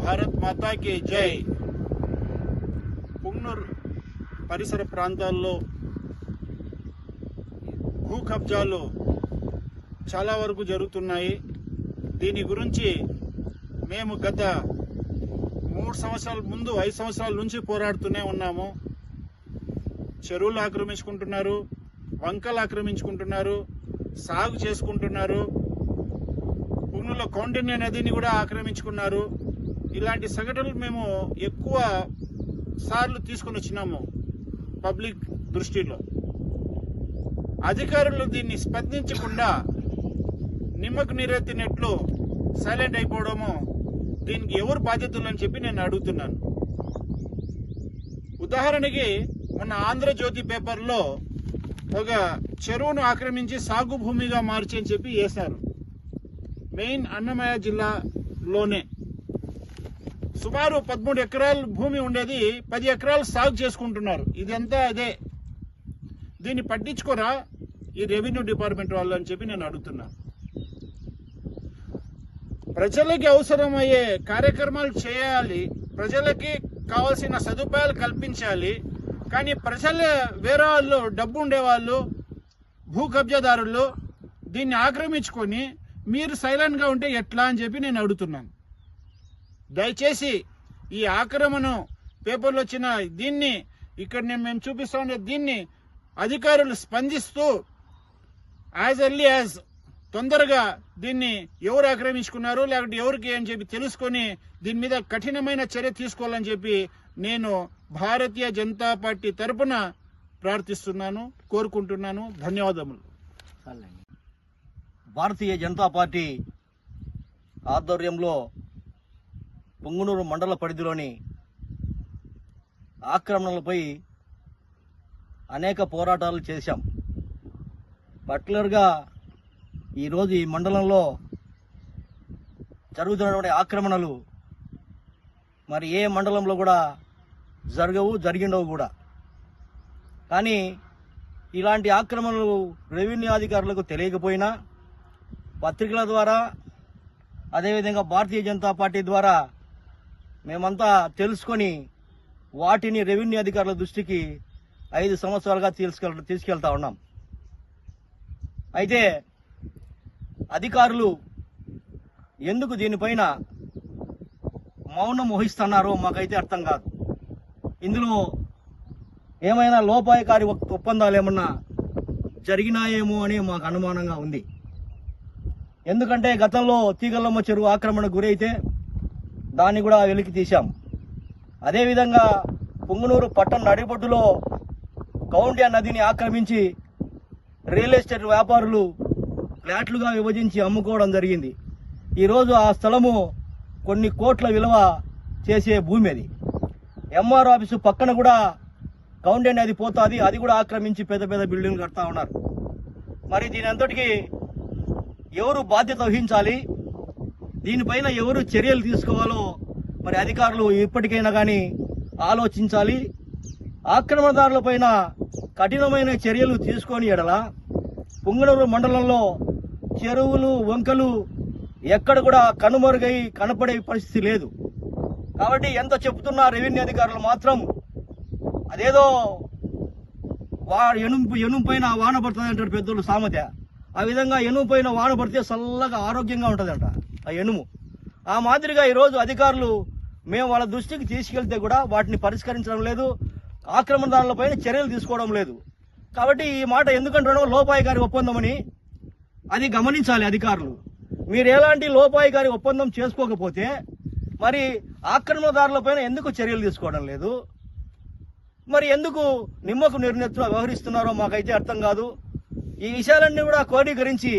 భారత్ మాతాకి జై. పుంగనూరు పరిసర ప్రాంతాల్లో భూ కబ్జాలు చాలా వరకు జరుగుతున్నాయి. దీని గురించి మేము గత 3 సంవత్సరాల ముందు 5 సంవత్సరాల నుంచి పోరాడుతూనే ఉన్నాము. చెరువులు ఆక్రమించుకుంటున్నారు, వంకలు ఆక్రమించుకుంటున్నారు, సాగు చేసుకుంటున్నారు, పుంగనూరులో కౌండిన్య నదిని కూడా ఆక్రమించుకున్నారు. ఇలాంటి సంఘటనలు మేము ఎక్కువ సార్లు తీసుకుని వచ్చినాము పబ్లిక్ దృష్టిలో. అధికారులు దీన్ని స్పందించకుండా నిమ్మకు నీరెత్తినట్లు సైలెంట్ అయిపోవడము, దీనికి ఎవరు బాధ్యతలు అని చెప్పి నేను అడుగుతున్నాను. ఉదాహరణకి మన ఆంధ్రజ్యోతి పేపర్లో ఒక చెరువును ఆక్రమించి సాగు భూమిగా మార్చి అని చెప్పి వేశారు. మెయిన్ అన్నమయ్య జిల్లాలోనే సుమారు 13 ఎకరాల భూమి ఉండేది 10 ఎకరాలు సాగు చేసుకుంటున్నారు. ఇదంతా అదే. దీన్ని పట్టించుకోరా ఈ రెవెన్యూ డిపార్ట్మెంట్ వాళ్ళు అని చెప్పి నేను అడుగుతున్నాను. ప్రజలకి అవసరమయ్యే కార్యక్రమాలు చేయాలి, ప్రజలకి కావాల్సిన సదుపాయాలు కల్పించాలి. కానీ ప్రజలు వేరే వాళ్ళు, డబ్బు ఉండేవాళ్ళు, భూ కబ్జాదారులు దీన్ని ఆక్రమించుకొని మీరు సైలెంట్గా ఉంటే ఎట్లా అని చెప్పి నేను అడుగుతున్నాను. దయచేసి ఈ ఆక్రమణ పేపర్లో వచ్చిన దీన్ని ఇక్కడ మేము చూపిస్తా ఉండే దీన్ని అధికారులు స్పందిస్తూ యాజ్ ఎర్లీ యాజ్ తొందరగా దీన్ని ఎవరు ఆక్రమించుకున్నారు లేకపోతే ఎవరికి అని చెప్పి తెలుసుకొని దీని మీద కఠినమైన చర్య తీసుకోవాలని చెప్పి నేను భారతీయ జనతా పార్టీ తరపున ప్రార్థిస్తున్నాను, కోరుకుంటున్నాను. ధన్యవాదములు. భారతీయ జనతా పార్టీ ఆధ్వర్యంలో పుంగనూరు మండల పరిధిలోని ఆక్రమణలపై అనేక పోరాటాలు చేశాం. పర్టికులర్గా ఈరోజు ఈ మండలంలో జరుగుతున్నటువంటి ఆక్రమణలు మరి ఏ మండలంలో కూడా జరగవు, జరిగిండవు కూడా. కానీ ఇలాంటి ఆక్రమణలు రెవెన్యూ అధికారులకు తెలియకపోయినా పత్రికల ద్వారా, అదేవిధంగా భారతీయ జనతా పార్టీ ద్వారా మేమంతా తెలుసుకొని వాటిని రెవెన్యూ అధికారుల దృష్టికి 5 సంవత్సరాలుగా తీసుకెళ్తా ఉన్నాం. అయితే అధికారులు ఎందుకు దీనిపైన మౌనం వహిస్తున్నారో మాకైతే అర్థం కాదు. ఇందులో ఏమైనా లోపాయకారి ఒప్పందాలు ఏమన్నా జరిగినాయేమో అని మాకు అనుమానంగా ఉంది. ఎందుకంటే గతంలో తీగలమ్మ చెరువు ఆక్రమణకు గురైతే దాన్ని కూడా వెలికి తీశాం. అదేవిధంగా పుంగనూరు పట్టణ నడిబొడ్డులో కౌండిన్య నదిని ఆక్రమించి రియల్ ఎస్టేట్ వ్యాపారులు ఫ్లాట్లుగా విభజించి అమ్ముకోవడం జరిగింది. ఈరోజు ఆ స్థలము కొన్ని కోట్ల విలువ చేసే భూమి. అది ఎంఆర్ ఆఫీసు పక్కన కూడా కౌండిన్య నది పోతుంది, అది కూడా ఆక్రమించి పెద్ద పెద్ద బిల్డింగ్లు కడతా ఉన్నారు. మరి దీని అంతటికీ ఎవరు బాధ్యత వహించాలి, దీనిపైన ఎవరు చర్యలు తీసుకోవాలో మరి అధికారులు ఇప్పటికైనా కానీ ఆలోచించాలి. ఆక్రమణదారులపైన కఠినమైన చర్యలు తీసుకొని ఎడల పుంగనూరు మండలంలో చెరువులు, వంకలు ఎక్కడ కూడా కనుమరుగై కనపడే పరిస్థితి లేదు. కాబట్టి ఎంత చెప్తున్నా రెవెన్యూ అధికారులు మాత్రం అదేదో ఎనుము పైన వాన పడుతుంది అంటాడు పెద్దోళ్ళు సామెత. ఆ విధంగా ఎనుము పైన వాన పడితే చల్లగా ఆరోగ్యంగా ఉంటుందంట ఆ ఎనుము. ఆ మాదిరిగా ఈరోజు అధికారులు మేము వాళ్ళ దృష్టికి తీసుకెళ్తే కూడా వాటిని పరిష్కరించడం లేదు, ఆక్రమణదారులపైన చర్యలు తీసుకోవడం లేదు. కాబట్టి ఈ మాట ఎందుకంటున్నాడో లోపాయకారి ఒప్పందం అని అది గమనించాలి అధికారులు. మీరు ఎలాంటి లోపాయకారి ఒప్పందం చేసుకోకపోతే మరి ఆక్రమణదారులపైన ఎందుకు చర్యలు తీసుకోవడం లేదు, మరి ఎందుకు నిమ్మకు నిర్ణెత్తుగా వ్యవహరిస్తున్నారో మాకైతే అర్థం కాదు. ఈ విషయాలన్నీ కూడా క్రోడీకరించి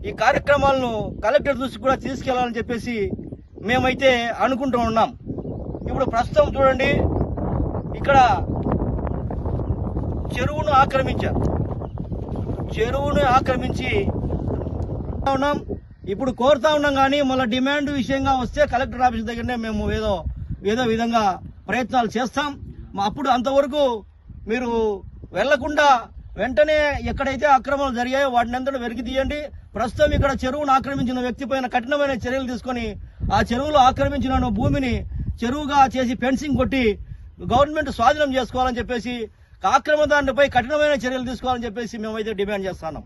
ఈ కార్యక్రమాలను కలెక్టర్ దృష్టికి కూడా తీసుకెళ్లాలని చెప్పేసి మేమైతే అనుకుంటూ ఉన్నాం. ఇప్పుడు ప్రస్తుతం చూడండి, ఇక్కడ చెరువును ఆక్రమించి ఉన్నాం. ఇప్పుడు కోరుతా ఉన్నాం. కానీ మళ్ళీ డిమాండ్ విషయంగా వస్తే కలెక్టర్ ఆఫీస్ దగ్గరనే మేము ఏదో విధంగా ప్రయత్నాలు చేస్తాం. అప్పుడు అంతవరకు మీరు వెళ్లకుండా వెంటనే ఎక్కడైతే అక్రమాలు జరిగాయో వాటిని అంతా వెలికి తీయండి. ప్రస్తుతం ఇక్కడ చెరువును ఆక్రమించిన వ్యక్తి పైన కఠినమైన చర్యలు తీసుకొని ఆ చెరువులో ఆక్రమించిన భూమిని చెరువుగా చేసి ఫెన్సింగ్ కొట్టి గవర్నమెంట్ స్వాధీనం చేసుకోవాలని చెప్పేసి ఆక్రమణదారులపై కఠినమైన చర్యలు తీసుకోవాలని చెప్పేసి మేమైతే డిమాండ్ చేస్తున్నాం.